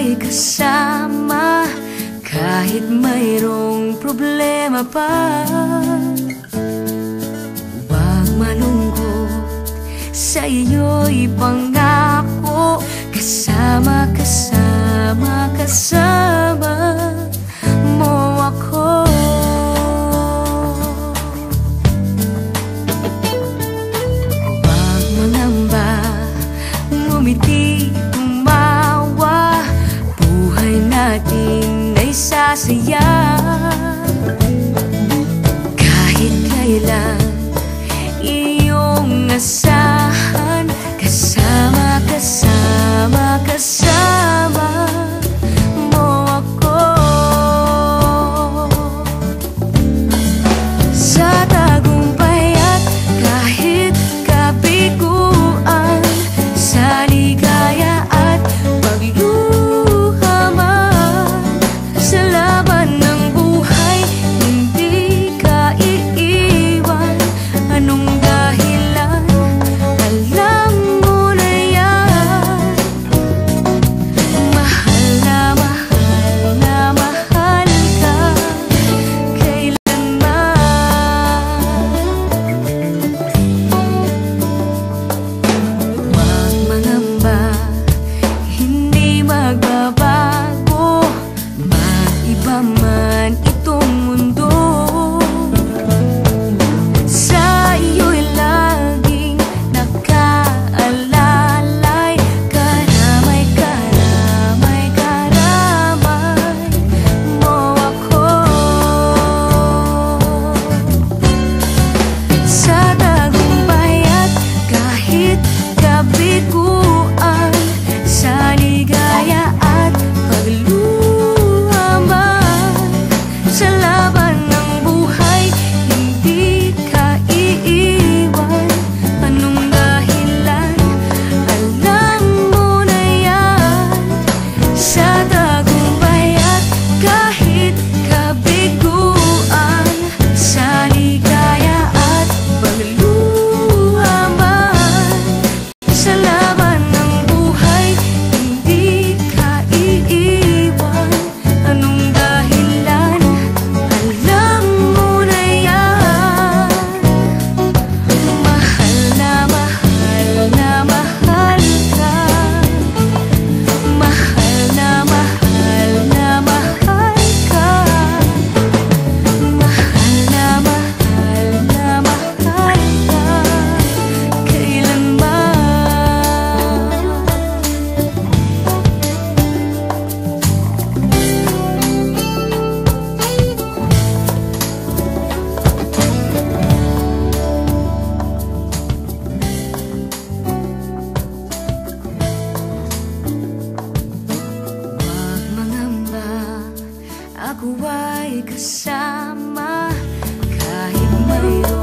ay kasama kahit mayroong problema pa. Huwag malungkot, sa iyo'y pangako. Kasama, kasama, kasama mo ako. Huwag mangamba, ngumiti, tumawa. Buhay natin ay sasaya. Kahit kailan iyong asahan. Kasama, kasama, kasama mo ako. Sa tagumpay at kahit kabiguan, sa ligaya at pagluha man, sa laban ng buhay hindi ka iiwan. Anong dahilan? Alam mo na yan. Mahal na mahal na mahal ka kailanman. Huwag mangamba, hindi magbabago. Mag-iba man itong mundo, sa iyo'y laging nakaalalay. Karamay, karamay, karamay mo ako. Sa tagumpay at kahit kabiguan, sa ligaya at pagluha man, sa laban ng buhay hindi ka iiwan. Anong dahilan? Alam mo na yan. Sa tagumpay at kahit kabiguan, sa ligaya at pagluha man, sa laban ng buhay hindi ka iiwan. Anong dahilan? Alam mo na yan. Mahal na mahal na mahal ka. Mahal na mahal na mahal ka. Mahal na mahal na mahal ka kailanman. Huwag mangamba, ako ay kasama kahit mayroong